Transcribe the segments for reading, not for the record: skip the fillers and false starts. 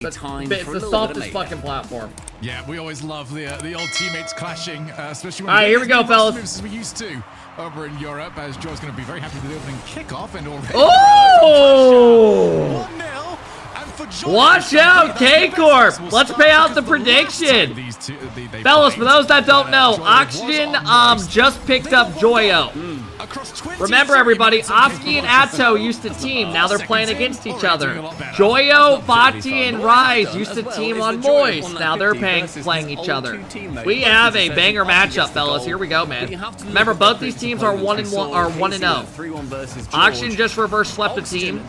It's the softest fucking platform. Yeah, we always love the old teammates clashing, especially when all right, here we go, fellas. As we used to over in Europe, as Joe's going to be very happy with the opening kickoff and already. Oh! 1-0. Watch out, K-Corp! Let's pay out the prediction. Fellas, for those that don't know, Oxygen just picked up Joyo. Remember, everybody, Oski and Atto used to team. Now they're playing against each other. Joyo, Vati, and Rise used to team on Moist. Now they're playing each other. We have a banger matchup, fellas. Here we go, man. Remember, both these teams are 1-0. Oxygen just reverse swept a team.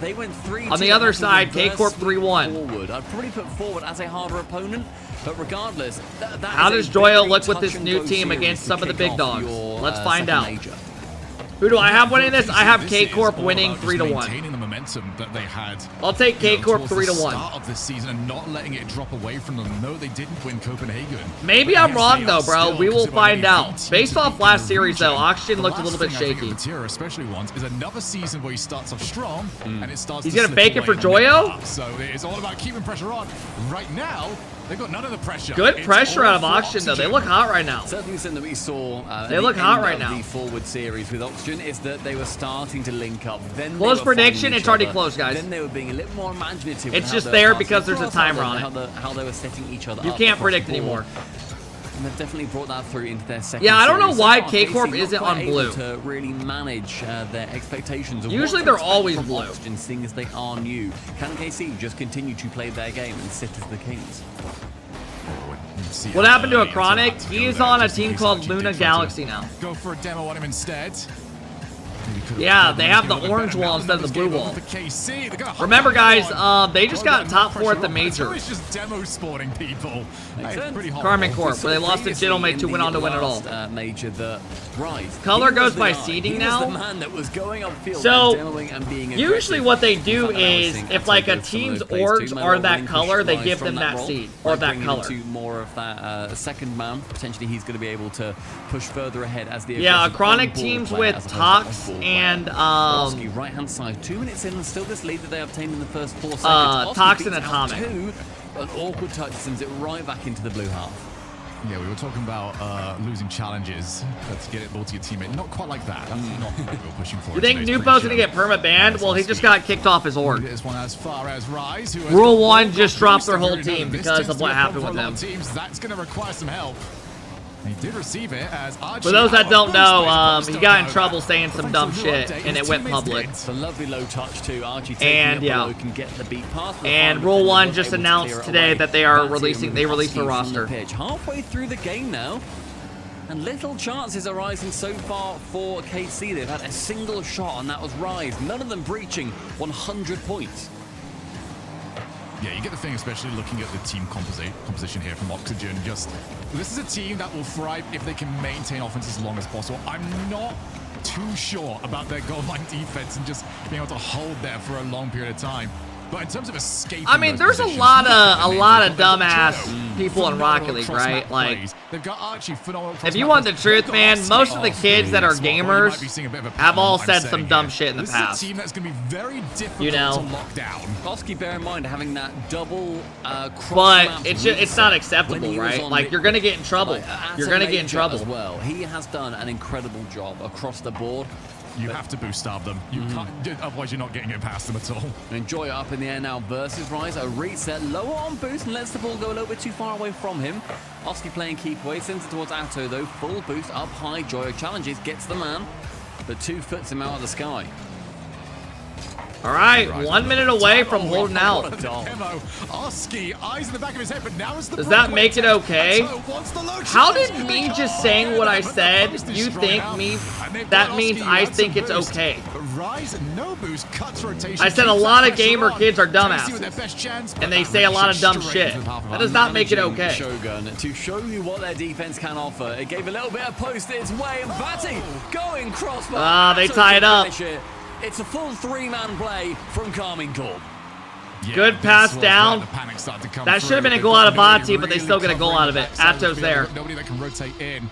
On the other side, K-Corp 3-1. I'd probably put forward as a harder opponent, but regardless, how does Joyo look with this new team against some of the big dogs? Let's find out. Who do I have winning this? I have K-Corp winning 3-1. The momentum that they had. I'll take K-Corp 3-1. Start of the season and not letting it drop away from them. No, they didn't win Copenhagen. Maybe I'm wrong though, bro. We will find out. Based off last series though, Oxygen looked a little bit shaky. Vatira especially wants is another season where he starts off strong and it starts. He's gonna fake it for Joyo. So it's all about keeping pressure on. Right now, they've got none of the pressure. Good pressure out of Oxygen though. They look hot right now. Certainly something that we saw. They look hot right now. The forward series with Oxygen is that they were starting to link up. Then close prediction. It's already closed, guys. Then they were being a little more imaginative. It's just there because there's a timer on it. How they were setting each other up. You can't predict anymore. And they've definitely brought that through into their second. Yeah, I don't know series. why K-Corp isn't on blue. To really manage their expectations. Of usually they're always blue. Oxygen, seeing as they are new. Can KC just continue to play their game and sit as the kings? What happened to a Chronic? He is on a team called Luna Galaxy now. Go for a demo on him instead. Yeah, they have the orange wall instead of the blue wall. Remember, guys, they just got top 4 at the major. It's just demo sporting people. KARMINE Corp, where they lost to Gentlemate to went on to win it all. Major, the Rise. Color goes by seeding now. So usually what they do is, if like a team's orbs are that color, they give them that seed or that color. More of that second man. Potentially, he's going to be able to push further ahead as the Chronic teams with Tox and right hand side. 2 minutes in and still this lead that they obtained in the first 4 seconds. Tox and Atomic. An awkward touch sends it right back into the blue half. Yeah, we were talking about losing challenges to get it ball to your teammate. Not quite like that. That's not what we were pushing for. You think Nupo's gonna get perma-banned? Well, he just got kicked off his org. This one as far as Rise, Rule 1 just dropped their whole team because of what happened with them. That's gonna require some help. He did receive it as Archie. For those that don't know, he got in trouble saying some dumb shit, and it went public. It's a lovely low touch too. Archie and yeah, can get the beat past and Rule 1 just announced today that they are released the roster. Halfway through the game now, and little chances are rising so far for KC. They've had a single shot, and that was Rise. None of them breaching 100 points. Yeah, you get the thing, especially looking at the team composition here from Oxygen. Just, this is a team that will thrive if they can maintain offense as long as possible. I'm not too sure about their goal line defense and just being able to hold there for a long period of time. But in terms of escaping, I mean, there's a lot of dumbass people in Rocket League, right? Like, they've got Archie, phenomenal. If you want the truth, man, most of the kids that are gamers have all said some dumb shit in the past. This is a team that's going to be very difficult to lock down. Koski, bear in mind having that double but it's not acceptable, right? Like, you're going to get in trouble. You're going to get in trouble. As well. He has done an incredible job across the board. You have to boost starve them. You can't, otherwise you're not getting it past them at all. Joyo up in the air now versus Rise. A reset, lower on boost, and lets the ball go a little bit too far away from him. Oski playing keep away, sends it towards Atto though. Full boost up high. Joyo challenges, gets the man, but 2 foots him out of the sky. All right, 1 minute away from holding out. Oski, eyes in the back of his head, but now is the Does that make it okay? How did me just saying what I said, you think me, that means I think it's okay? I said a lot of gamer kids are dumbasses, and they say a lot of dumb shit. That does not make it okay. Shogun to show you what their defense can offer. It gave a little bit of post its way, and Vati going crossbar. Ah, they tie it up. It's a full 3-man play from KARMINE Corp. Yeah, good pass down. That should have been a goal out of Vati, but they still get a goal out of it. Atto's there. Nobody that can rotate in.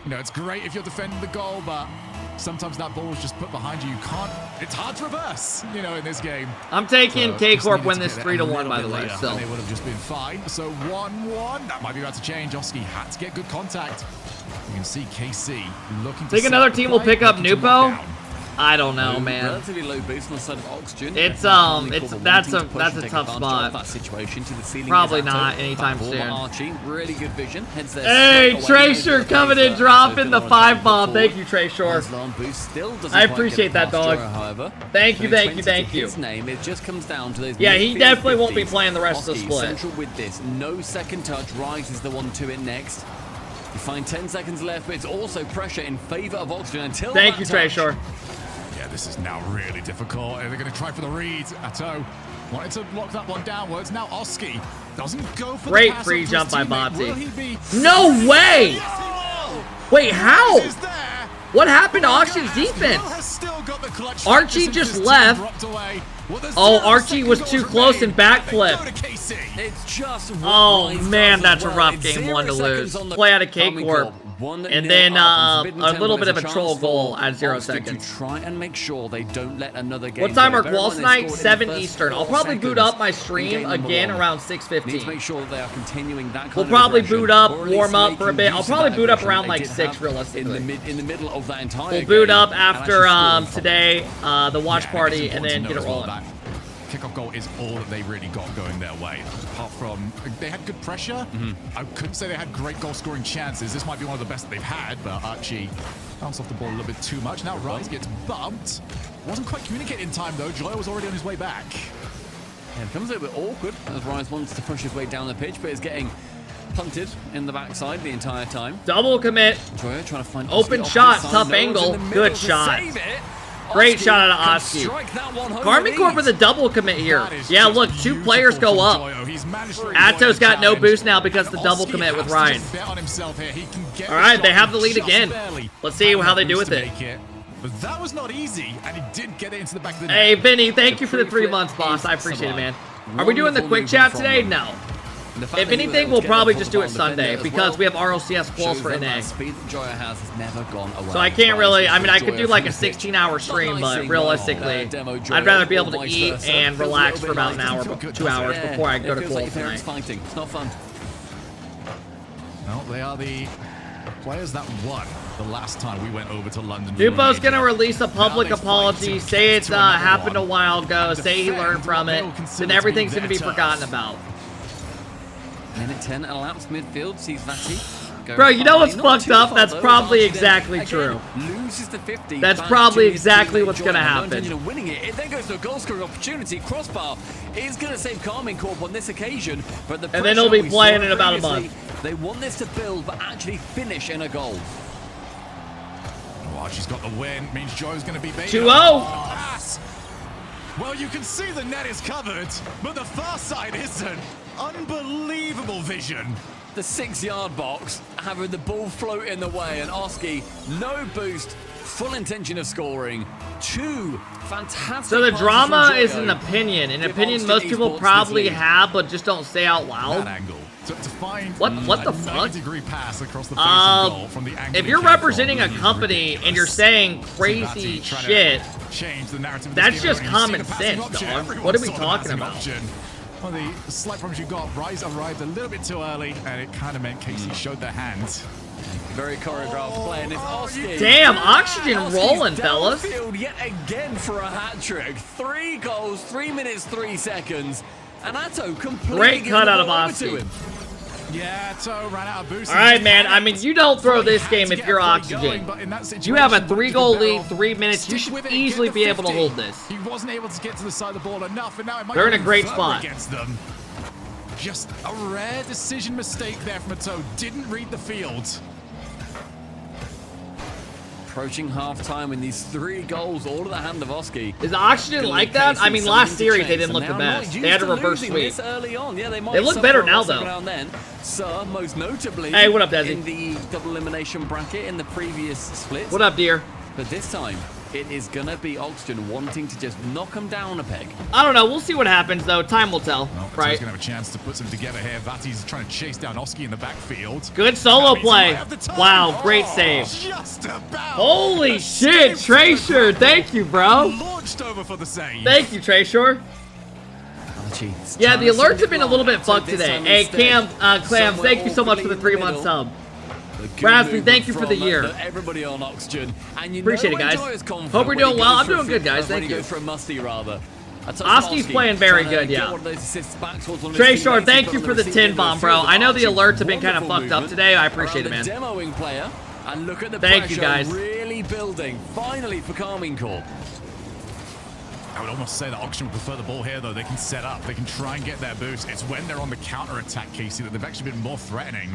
You know, it's great if you're defending the goal, but sometimes that ball is just put behind you. You can't, it's hard to reverse, you know, in this game. I'm taking So, K just Corp needed win to this get 3-1, by the way. later, So and they would have just been fine. So 1-1, that might be about to change. Oski had to get good contact. You can see KC looking to think another set team will the pick play, up looking to lock Nupo. down. I don't know, man. Relatively low boost on the side of Oxygen. It's, Karmine it's Corp that's wanting a to push and that's a take tough advantage spot. of that situation to the ceiling. Probably is Atto. not anytime Back ball, soon. Archie, really good vision. Heads there. Hey, straight away. Tracer Knows coming where in, Rizzo dropping is the gonna try and 5 bomb. pull Thank forward. you, Trey Shore. Islam boost still doesn't I quite appreciate get that, past dog. Joyo, however. Thank you, But thank you, 20 thank to you. his name, it just comes down to those Yeah, he midfield definitely won't be 50s. playing the rest of the Oski split. Central with this, no second touch. Rise is the one to it next. You find 10 seconds left, but it's also pressure in favor of Oxygen until Thank that you, touch. Trey Shore. Yeah, this is now really difficult. They're going to try for the read. Atto wanted to lock that one downwards. Now Oski doesn't go for Great the pass free up to jump his by teammate. Bati. Will he be? No way! Oh! Wait, how? Is there? What happened to Oxygen's defense? Has still got the clutch Archie since just his team left. dropped away. Well, there's Oh, 0 Archie was second too goals close and remain. backflipped. They go to KC. It's just what Oh Rise man, does that's as a well. rough It's game, 0 one to lose. seconds on the Play out of K Karmine Corp, Corp. 1-0 and then up. Forbidden a Temple little bit has of a chance troll goal for at 0 Oxygen seconds. to try and make sure they don't let another game What time go. are Bear in quals mind they tonight? scored in 7 the first Eastern. I'll 4 probably boot seconds up my in stream game number again 1. around Need to 6:15. make sure that they are continuing that kind We'll of probably aggression, boot up, or at least warm up for a making bit. I'll use of probably that boot up aggression around they like did 6 have realistically. in the middle of that entire We'll game, boot up and after actually score today, the watch Yeah, party, it's and important then to get know it as well rolling. that kickoff goal is all that they really got going their way. Apart from, they had good pressure. I couldn't say they had great goal-scoring chances. This might be one of the best that they've had, but Archie bounced off the ball a little bit too much. Now Rise gets bumped. Wasn't quite communicating in time, though. Joyo was already on his way back. Yeah, it becomes a little bit awkward as Rise wants to push his way down the pitch, but is getting punted in the backside the entire time. Double commit. Joyo trying to find Open Oski shot, off the side. tough No one's angle. in the Good middle to shot. save it. Great Oski shot out of can Oski. strike that one home Karmine with Corp with ease. a double commit here. That is Yeah, just look, 2 beautiful players go from up. Joyo. He's managed to Atto's avoid the got no challenge. boost now because the And double Oski commit with has to Ryan. just bet on himself here. He can get the Alright, they shot have the lead just again. barely. Let's see how they do Boost with to it. make But that was not easy, and he did get it into the back of the net. Hey, Vinny, thank you for the 3 free months, flip boss. is I appreciate it, man. sublime. Are we doing the Wonderful quick movement chat from today? them. No. And the fact If that he was anything, able we'll to get probably the just do it ball down the Sunday defender as because well we have ROCS quals shows for them NA. that speed that Joyo has never gone away. So I can't really, I mean, I could Joyo do like a from the pitch. 16-hour stream, Not nice but seeing realistically, demo Joyo I'd rather be able or to vice eat versa. and Feels a relax little for about bit an hour, doesn't feel good, 2 does it? hours Yeah, before I go it to feels like quals your parents tonight. fighting. It's not fun. Well, they are the players that won the last time we went over to London. Dupo's gonna release a public Now they fight apology, to say get it to another happened a one while ago, and say he defend learned from what it, they will consider then to be everything's gonna be their forgotten turf. about. Minute 10 elapsed midfield. Sees Vati. go Bro, you know what's far. Not fucked too up? far, That's though, probably as Archie then, exactly again, true. Loses the 50. That's back probably to his exactly teammate what's Joyo. gonna No happen. intention of winning it. It then goes to a goal scoring opportunity. Crossbar is going to save Karmine Corp on this occasion, but the And then he'll be pressure we playing saw in about a previously, month. They want this to build, but actually finish in a goal. Oh, Archie's got the win. Means Joe's going to be baited. 2-0. Pass. Well, you can see the net is covered, but the far side isn't. Unbelievable vision. The 6-yard box, having the ball float in the way, and Oski, no boost, full intention of scoring. 2 fantastic So the passes drama from is Joyo. an opinion. An Give opinion Oxford most people Esports probably this lead. have, but just don't say out That loud. angle. To find What the a fuck? 90-degree pass across the face of goal from the angle If it you're came from representing a is company ridiculous. and you're saying See crazy Vati trying to shit, change the narrative of that's this just game. When you see common the passing sense, option, dog. everyone What are we saw the talking passing about? option. Well, the slight problems you got, Rise arrived a little bit too early, and it kind of meant Casey showed their hand. Very choreographed play, and it's Oski. Damn, Oxygen Oski's rolling, fellas. downfield yet again for a hat trick. 3 goals, 3 minutes, 3 seconds. And Atto completely Great giving cut the out of ball over Oski. to him. Yeah, Toe ran out of boost. All right, man. I mean, you don't throw this game if you're Oxygen. You have a 3-goal lead, 3 minutes. You should easily be able to hold this. He wasn't able to get to the side of the ball enough, and now it might They're in go a great further spot. against them. Just a rare decision mistake there from a Toe. Didn't read the field. Approaching half-time in these 3 goals, all to the hand of Oski. Is Oxygen like that? I mean, last series they didn't look the best. They had a reverse sweep. This early on. Yeah, they might They look suffer better a now, loss though. every now and then. So, most notably, Hey, what up, Desi? in the double elimination bracket in the previous split. What up, dear? But this time, it is going to be Oxygen wanting to just knock him down a peg. I don't know. We'll see what happens, though. Time will tell. Well, right. He's going to have a chance to put some together here. Vati's trying to chase down Oski in the backfield. Good solo play. Wow, great save. Just about. Holy shit, Tracer. Thank you, bro. Launched over for the save. Thank you, Tracer. Yeah, the alerts have been a little bit fucked today. Hey, Cam, Clams, thank you so much for the 3-month sub. Raspy, thank you for the year. Everybody on Oxygen. And you appreciate it, guys. Hope we're doing well. I'm doing good, guys. Thank you. Oski's playing very good, yeah. Trey Short, thank you for the 10 bomb, bro. I know the alerts have been kind of fucked up today. I appreciate it, man. And look at the thank you, guys. Really building, finally, for Karmine Corp. I would almost say that Oxygen would prefer the ball here, though. They can set up. They can try and get their boost. It's when they're on the counter-attack, Casey, that they've actually been more threatening.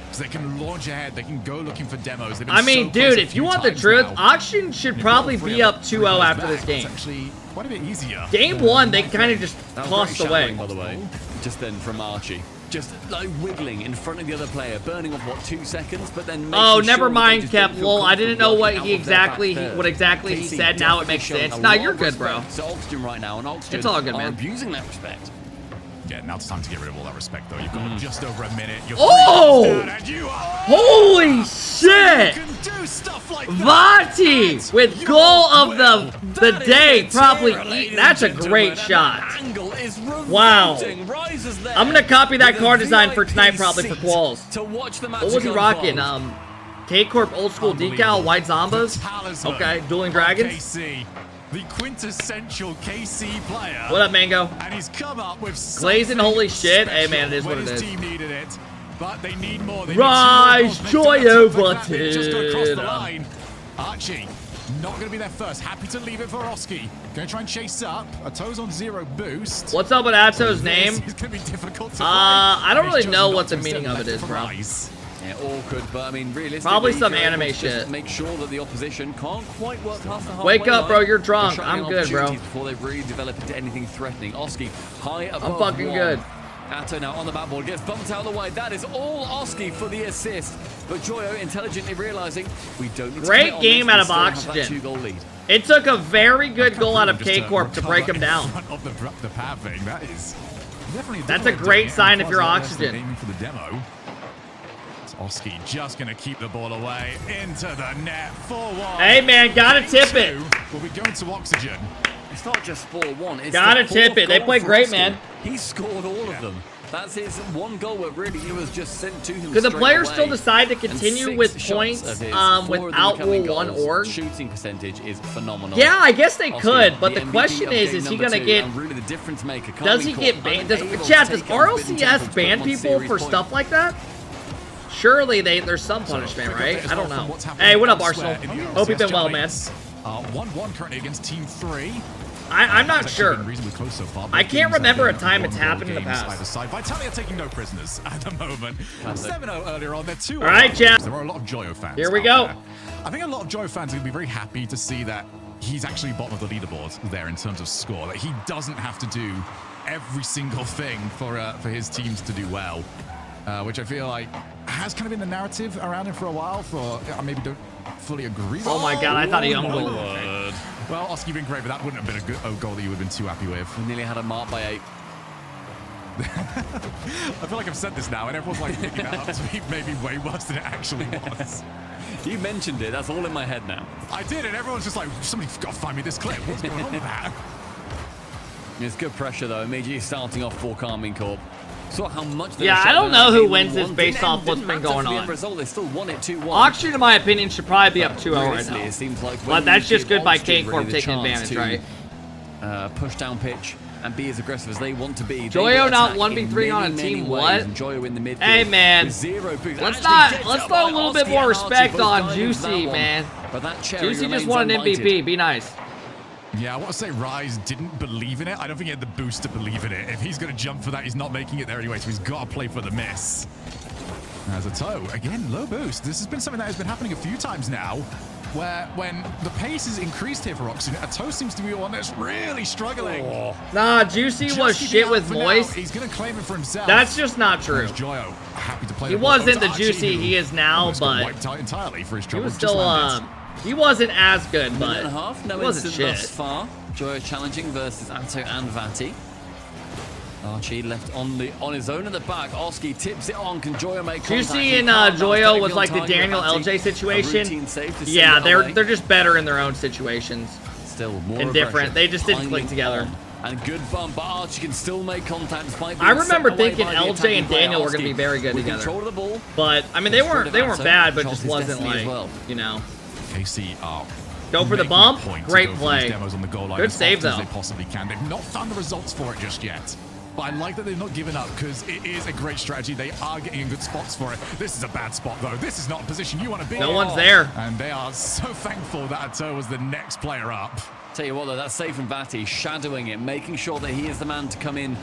Because they can launch ahead. They can go looking for demos. I mean, dude, if you want the truth, Oxygen should probably be up 2-0 after this game. It's actually quite a bit easier. Game 1, they kind of just tossed away. By the way, just then from Archie. Just like wiggling in front of the other player, burning off what 2 seconds, but then oh, never mind, Kep. Lol, I didn't know what he exactly he said. Now it makes sense. Nah, you're good, bro. So Oxygen right now, and Oxygen it's all good, man. Abusing that respect. Yeah, now it's time to get rid of all that respect, though. You've got just over a minute. You're holy shit! Like Vati with goal of the day, probably eaten. That's a great shot. Wow. I'm gonna copy that card design for tonight, probably for Qualls. What was he rocking? K-Corp old school decal, white Zombas. Okay, Dueling Dragons. The quintessential KC player. What up, Mango? And he's come up with Glazing, holy shit. Hey, man, it is what it is. Team needed it, but they need more. Rise, Joyo, Vatira. Just go across the line. Archie, not going to be there first. Happy to leave it for Oski. Going to try and chase up. A toes on 0 boost. What's up with Ato's name? It's going to be difficult to I don't really know what the meaning of it is, bro. Yeah, awkward, but I mean, realistically, probably some anime shit. Make sure that the opposition can't quite work past the halfway Wake up, bro. line. You're drunk. I'm good, bro. Before they really develop into anything threatening. Oski high above. I'm fucking good. Atto now on the backboard gets bumped out of the way. That is all Oski for the assist. But Joyo intelligently realizing we don't need great to game out of Oxygen. It took a very good goal out of K-Corp to break him down. That's a great sign if you're Oxygen. For the demo. Oski just going to keep the ball away into the net. 4-1. Hey, man, gotta tip it. We'll be going to Oxygen. It's not just 4-1. It's gotta tip it. They play great, man. He scored all of them. That's his one goal, but really he was just sent to him. Could the players still decide to continue with points without Rule 1 org? Shooting percentage is phenomenal. Yeah, I guess they could, but the question is he gonna get? Really the difference maker. Does he get banned? Does RLCS ban people for stuff like that? Surely there's some punishment, right? I don't know. Hey, what up, Arsenal? Hope you've been well, man. 1-1 currently against Team 3. I'm not sure. I can't remember a time it's happened in the past. Vitalia taking no prisoners at the moment. 7-0 earlier on. They're 2-0. All right, chat. There are a lot of Joyo fans. Here we go. I think a lot of Joyo fans are going to be very happy to see that he's actually bottom of the leaderboard there in terms of score. That he doesn't have to do every single thing for his teams to do well. Which I feel like has kind of been the narrative around him for a while. I maybe don't fully agree with. Oh my god, I thought he ungoaled. Well, Oski been great, but that wouldn't have been a good goal that you would have been too happy with. We nearly had a mark by 8. I feel like I've said this now, and everyone's like picking that up to be maybe way worse than it actually was. You mentioned it. That's all in my head now. I did, and everyone's just like, somebody's got to find me this clip. What's going on with that? It's good pressure, though, immediately starting off for Karmine Corp. Saw how much I don't know who wins this based off what's been going on. They still won it 2-1. Oxygen, in my opinion, should probably be up 2-0 right now. It seems like but that's just good by K-Corp taking advantage, right? Push down pitch and be as aggressive as they want to be. Joyo not 1v3 on a team, what? Joyo in the mid. Hey, man. Let's throw a little bit more respect on Juicy, man. Juicy just won an MVP. Be nice. Yeah, I want to say Rise didn't believe in it. I don't think he had the boost to believe in it. If he's going to jump for that, he's not making it there anyway, so he's got to play for the miss. As a toe, again, low boost. This has been something that has been happening a few times now, where when the pace is increased here for Oxygen, a toe seems to be one that's really struggling. Nah, Juicy was shit with voice. He's going to claim it for himself. That's just not true. Joyo, happy to play. He wasn't the Juicy he is now, but wiped out entirely for his he was still He wasn't as good, Minute but and a half, no he wasn't incident shit. thus far. Joyo challenging versus Atto and Vati. Archie left on his own at the back. Oski tips it on. Can Joyo make contact? Do you see in Joyo was like the Daniel LJ situation? Yeah, they're just better in their own situations. Still more indifferent. They just didn't click together. And good bump, but Archie can still make contact despite I remember thinking LJ and Daniel were going to be very good together. Control of the ball. But I mean, they weren't bad, but just wasn't like, you know. KC are go for the bump. Great play. Good save though. They possibly can. They've not found the results for it just yet. But I like that they've not given up because it is a great strategy. They are getting in good spots for it. This is a bad spot though. This is not a position you want to be in. No one's there. And they are so thankful that Atto was the next player up. Tell you what though, that's safe from Vati, shadowing it, making sure that he is the man to come in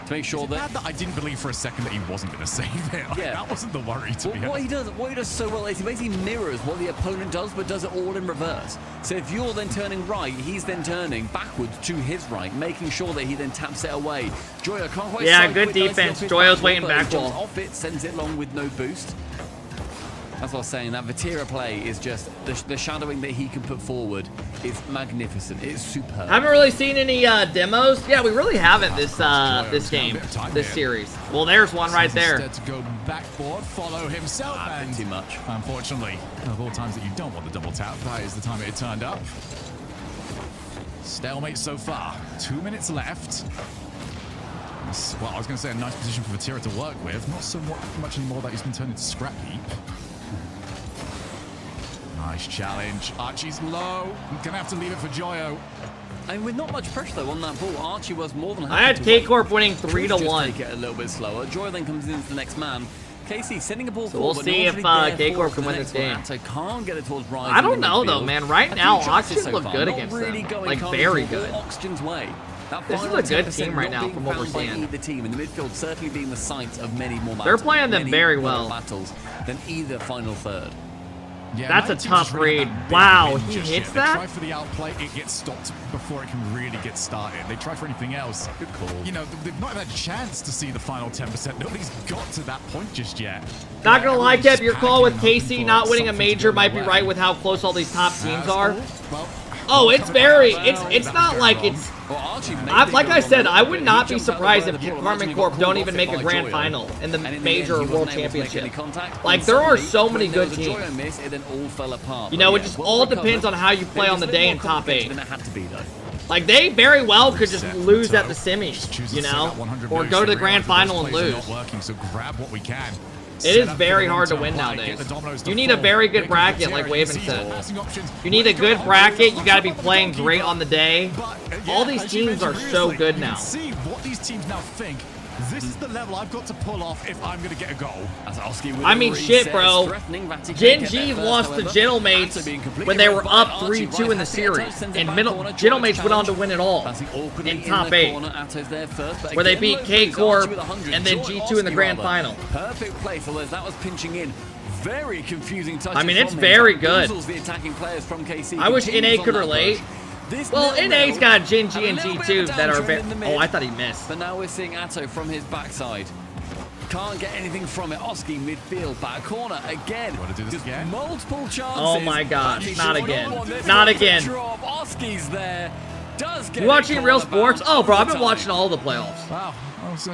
to make sure that I didn't believe for a second that he wasn't going to save it. Like, yeah. That wasn't the worry to be what he does so well is he basically mirrors what the opponent does, but does it all in reverse. So if you're then turning right, he's then turning backwards to his right, making sure that he then taps it away. Joyo can't quite. Yeah, good defense. Joyo's waiting back wall. Off it, sends it long with no boost. That's what I was saying. That Vatira play is just the shadowing that he can put forward is magnificent. It's superb. Haven't really seen any demos. Yeah, we really haven't this game, this series. Well, there's one right there. Instead to go backboard, follow himself, and too much. Unfortunately, of all times that you don't want the double tap, that is the time it turned up. Stalemate so far. 2 minutes left. Well, I was going to say a nice position for Vatira to work with. Not so much anymore that he's been turned into scrap heap. Nice challenge. Archie's low. Gonna have to leave it for Joyo. And with not much pressure though on that ball, Archie was more than happy. I had K-Corp winning 3-1. Take it a little bit slower. Joyo then comes into the next man. Casey sending a ball so forward. We'll see if K-Corp can win this game. Can't get it towards Rise. I don't know though, man. Right now, Oxygen look good against them. Like very good. Oxygen's way. This is a good team right now from what we're seeing. The team in the midfield certainly being the site of many more battles. They're playing them very well. Battles than either final third. Yeah, that's a tough read. Wow, he hits that? They try for the outplay, it gets stopped before it can really get started. They try for anything else. Good call. You know, they've not had a chance to see the final 10%. Nobody's got to that point just yet. Not gonna lie, Kev, your call with KC not winning a major might be right with how close all these top teams are. Oh, it's very, it's not like it's, like I said, I would not be surprised if KARMINE Corp don't even make a grand final in the major world championship. Like, there are so many good teams. You know, it just all depends on how you play on the day in top 8. Like, they very well could just lose at the semis, you know, or go to the grand final and lose. So grab what we can. It is very hard to win nowadays. You need a very good bracket, like Waven said. You need a good bracket. You got to be playing great on the day. All these teams are so good now. See what these teams now think. This is the level I've got to pull off if I'm going to get a goal. I mean, shit, bro. Gen G lost to Gentlemates when they were up 3-2 in the series. And Gentlemates went on to win it all in top 8. Where they beat K-Corp and then G2 in the grand final. Perfect play for those. That was pinching in. Very confusing touch. I mean, it's very good. The attacking players from KC. I wish NA could relate. Well, NA's got Gen G and G2 that are very... Oh, I thought he missed. But now we're seeing Atto from his backside. Can't get anything from it. Oski midfield, back corner again. Want to do this again? Multiple chances. Oh my gosh, not again. Not again. Oski's there. You watching Real Sports? Oh, bro, I've been watching all the playoffs. Wow.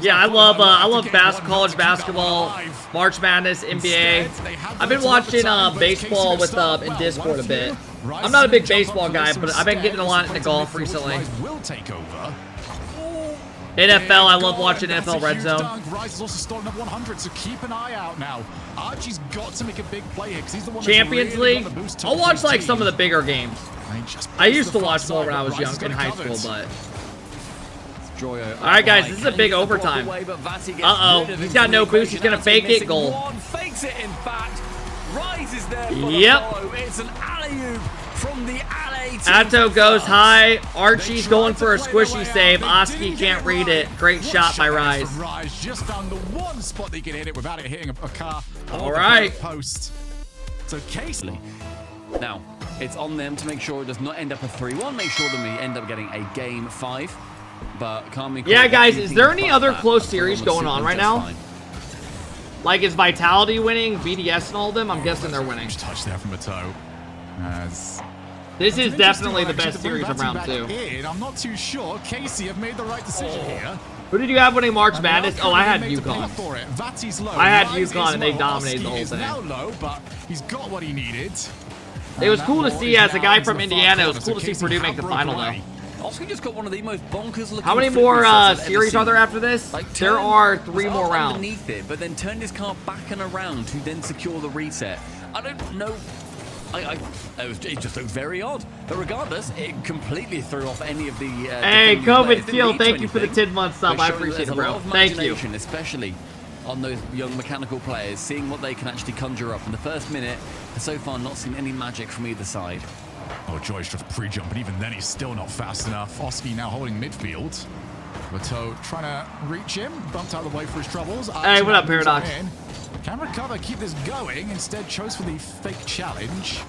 Yeah, I love college basketball, March Madness, NBA. I've been watching baseball with in Discord a bit. I'm not a big baseball guy, but I've been getting a lot into golf recently. NFL, I love watching NFL Red Zone. Rise is also starting at 100, so keep an eye out now. Archie's got to make a big play here because he's the one. Champions League. I'll watch like some of the bigger games. I used to watch more when I was young in high school, but. All right, guys, this is a big overtime. Uh-oh, he's got no boost. He's gonna fake it. Goal. Fakes it, in fact. Rise is there. Yep. It's an alley-oop from the alley. Atto goes high. Archie's going for a squishy save. Oski can't read it. Great shot by Rise. Rise just found the one spot that he can hit it without it hitting a car. All right. Post. So Casey. Now, it's on them to make sure it does not end up a 3-1. Make sure that we end up getting a game 5. But KARMINE. Yeah, guys, is there any other close series going on right now? Like, is Vitality winning? BDS and all of them? I'm guessing they're winning. Touch there from Atto. As This is an definitely the interesting best one, actually, series to of bring round Vatira 2. back in. I'm not too sure. Casey have made the right decision here. Who did you have winning March And Madness? they Oh, are I had currently made to pay UConn. for it. Vati's low. I had Rise UConn is and they low. dominated the Oski whole is thing. now low, but he's got what he needed. It was And cool that to ball see is as a now guy into from the far Indiana. It was corner, cool to so see Casey Purdue make have the broken final, away. though. Oski just got one of the most bonkers looking How many flip more resets I've ever series are seen. there after this? Like, There turn are was 3 up more rounds. underneath it, but then turned his car back and around to then secure the reset. I don't know. It just looked very odd. But regardless, it completely threw off any of the. Hey, defending COVID players. Didn't Steel, lead to thank you for the anything, 10 month but sub. I showing that appreciate there's it, a lot bro. of Thank you. imagination, especially on those young mechanical players, seeing what they can actually conjure up. In the first minute, and so far not seen any magic from either side. Oh, Joy's just pre-jump, and even then he's still not fast enough. Oski now holding midfield. Rizzo trying to reach him, bumped out of the way for his troubles. Hey, what up, Paradox? Can recover, keep this going. Instead, chose for the fake challenge.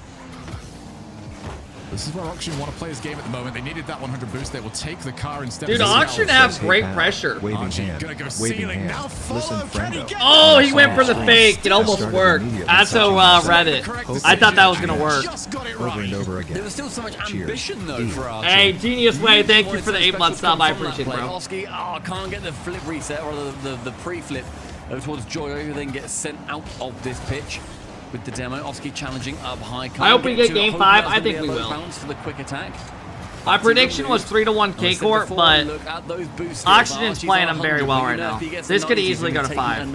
This is where Auction want to play his game at the moment. They needed that 100 boost. They will take the car instead. Dude, of Auction has great pressure. Waving Archie hand. gonna go Waving ceiling. hand. Now follow. Listen, Can he friendo. get Oh, he went for the Stream. fake. It almost Started worked. immediately That's touching how himself. Reddit. I thought that was going to work. Just got it Over and right. over again. There was still so much ambition though D. for Archie. Hey, Genius Way, thank you Wanted for the something 8 month special sub. I to come from appreciate it, that play. bro. Oski, can't get the flip reset, or the pre-flip towards Joyo, who then gets sent out of this pitch with the demo. Oski challenging up high. I hope we get game 5. I think we will. Bounce for the quick attack. My prediction was 3-1 K-Corp, but Oxygen's playing him very well right now. This could easily go to 5.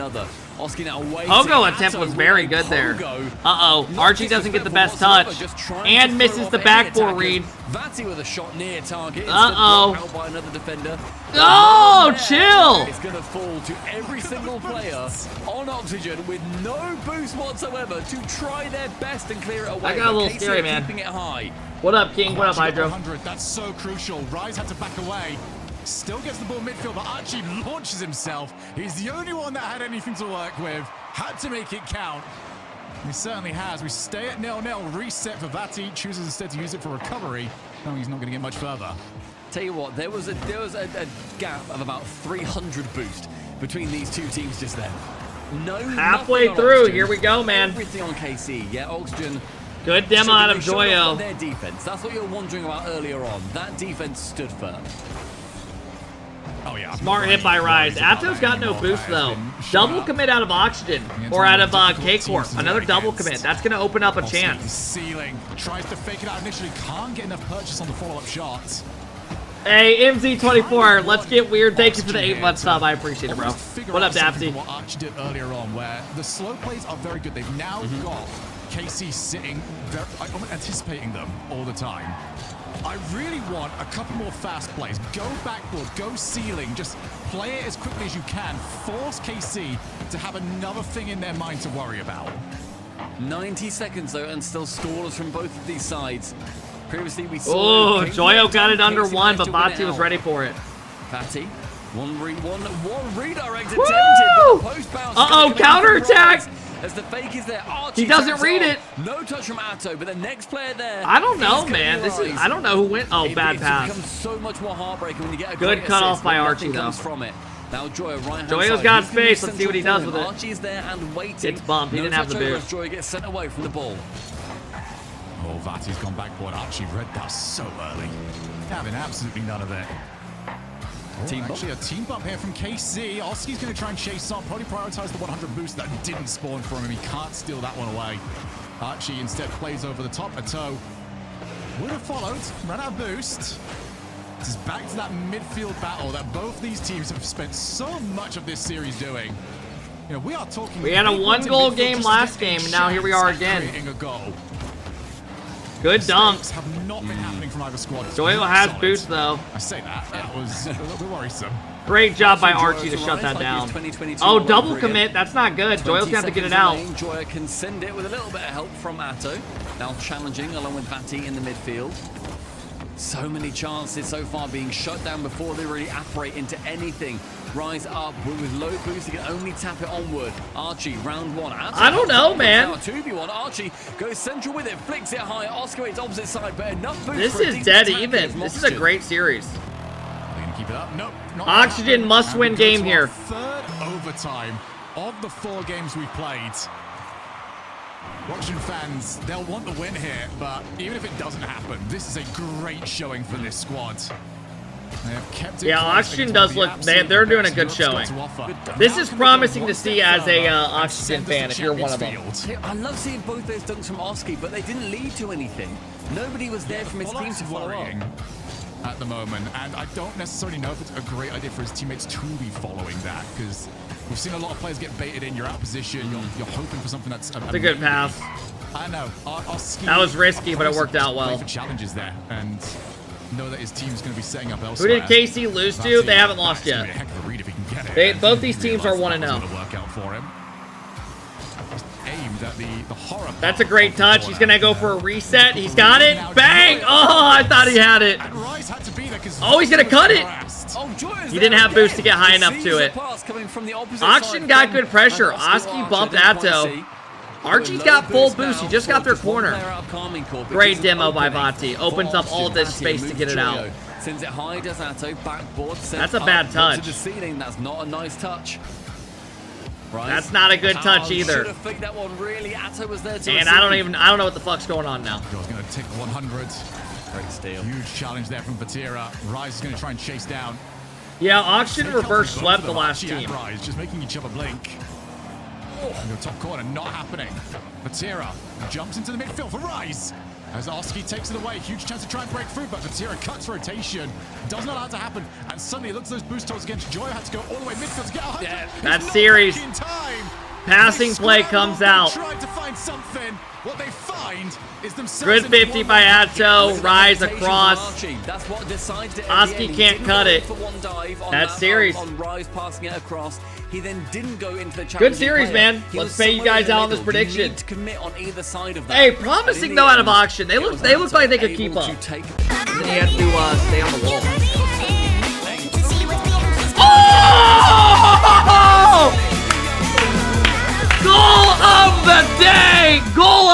Pogo attempt was very good there. Uh-oh, Archie doesn't get the best touch and misses the backboard read. Vati with a shot near target. Uh-oh. By another defender. Oh, chill. It's going to fall to every single player on Oxygen with no boost whatsoever to try their best and clear it away. I got a little KC scary, are man. Keeping it high. What up, King? What up, Archie got Hydro? 100. That's so crucial. Rise had to back away. Still gets the ball midfield, but Archie launches himself. He's the only one that had anything to work with. Had to make it count. He certainly has. We stay at 0-0. Reset for Vati. Chooses instead to use it for recovery. No, he's not going to get much further. Tell you what, there was a gap of about 300 boost between these two teams just then. Halfway nothing on through. Oxygen. Here we go, man. Everything on KC. Yeah, Oxygen. Good demo out of They showed up on Joyo. their defense. That's what you were wondering about earlier on. That defense stood firm. Oh, yeah. Smart hit by Rise. Atto's got no boost, though. Double commit out of Oxygen or out of K-Corp. Another double commit. That's going to open up a chance. Ceiling. Tries to fake it out initially. Can't get enough purchase on the follow-up shots. Hey, MZ24, let's get weird. Thank you for the 8 month sub. I appreciate it, bro. What up, Dapsy? What Archie did earlier on, where the slow plays are very good. They've now got KC sitting, anticipating them all the time. I really want a couple more fast plays. Go backboard, go ceiling, just play it as quickly as you can. Force KC to have another thing in their mind to worry about. 90 seconds, though, and still scoreless from both of these sides. Previously, we Oh, saw... Joyo got it under KC 1, but managed to Vati win it was out. ready for it. Vati, one redirect attempted, Woo! but the post bounce. Uh-oh, counterattack! As the fake is there, Archie He doesn't taps read on. it. No touch from Atto, but the next player there. I don't know, is gonna man. be This is Rise. I don't know who went. Oh, bad It pass. becomes so much more heartbreaking when you get a Good great cut off assist, by but Archie, nothing comes though. from it. Now Joyo right hand Joyo's side. got He's gonna be space. Let's see what he central does for with him. it. Archie is there and waiting. Gets bumped. He No didn't have the touch over boost. as Joyo gets sent away from the ball. Oh, Vati's gone backboard. Archie read that so early. Having absolutely none of it. Team bump. Actually, a team bump here from KC. Oski's going to try and chase on. Probably prioritize the 100 boost that didn't spawn from him. He can't steal that one away. Archie instead plays over the top. A toe would have followed. Ran out of boost. This is back to that midfield battle that both these teams have spent so much of this series doing. You know, we are talking. We had a big ones in 1-goal midfield game just last getting game, and now here we shots are at again. creating a goal. Good dunk. Mistakes have not been happening from either squad. It's Joyo really has solid. boost, though. I say that. That was a little bit worrisome. Great job by Joyo Archie to to shut rise that like down. his 2022 Oh, all double over again. commit. That's not good. Joyo's 20 got to get it seconds out. remaining. Joyo can send it with a little bit of help from Atto. Now challenging along with Vati in the midfield. So many chances so far being shut down before they really apparate into anything. Rise up with low boost, he can only tap it onward. Archie, round 1. Atto I don't know, man. Now 2v1. Archie goes central with it, flicks it high. Oscar waits opposite side, but enough boost. This for a is decent dead tackle even. from This is a Oxygen. great series. Are they going to keep it up? Nope. Not Oxygen now. must-win And we go game to here. our third overtime of the 4 games we've played. Auction fans, they'll want the win here, but even if it doesn't happen, this is a great showing for this squad. They have kept it Yeah, close Oxygen against does one of look, the absolute they're doing a best good Europe's got showing. to offer. This Now is can they promising go to one see step as a further and Oxygen send us fan to if you're one of them. Champions Field? I love seeing both those dunks from Oski, but they didn't lead to anything. Nobody was there from his team to follow up. Worrying at the moment, and I don't necessarily know if it's a great idea for his teammates to be following that, because we've seen a lot of players get baited in. You're out of position. You're hoping for something that's It's a good pass. I know. That was risky, but it worked out well. For challenges there, and know that his team's going to be setting up Who elsewhere. did KC lose to? They haven't lost That's gonna yet. be a heck of a read if he can get it. Both these teams are Realized 1-0. that was gonna work out for him. Just aimed at the horror. That's a great touch. He's gonna go for a reset. He's got it. Bang! Oh, I thought he had it. And Rise had to be there 'cause Oh, he's gonna cut it. Oh, Joyo's He didn't have boost to get high enough to it. Oxygen got good pressure. Oski bumped Atto. Archie's got full boost. He just got their corner. Great demo by Vati. Opens up all this space to get it out. Sends it high, does Atto, backboard. That's a bad touch. To the ceiling. That's not a nice touch. Right. That's not a good touch either. Should have faked that one really. Atto was there to And I don't know what the fuck's going on now. Joe's going to tick 100. Great steal. Huge challenge there from Vatira. Rise is going to try and chase down. Yeah, Oxygen reverse Both swept of the them, last Archie and team. Rise just making each other blink. And the top corner not happening. Vatira jumps into the midfield for Rise. As Oski takes it away, huge chance to try and break through, but Vatira cuts rotation. Does not allow it to happen. And suddenly it looks at those boost tolls against Joyo. Had to go all the way midfield to get 100. Yeah, He's that not series. back in time. Passing They play scramble, comes they out. try to find something. What they find is themselves Good in 50 one by on one. Atto. Rise across. That's what decides it. Oski can't cut it. That series. On Rise passing it across. He then didn't go into the Good series, man. Let's pay you guys out on this prediction. You need to commit on either side of that. Hey, promising though out of Oxygen. They look like they could keep up. And then he has to stay on the wall. Oh! Goal of the day! Goal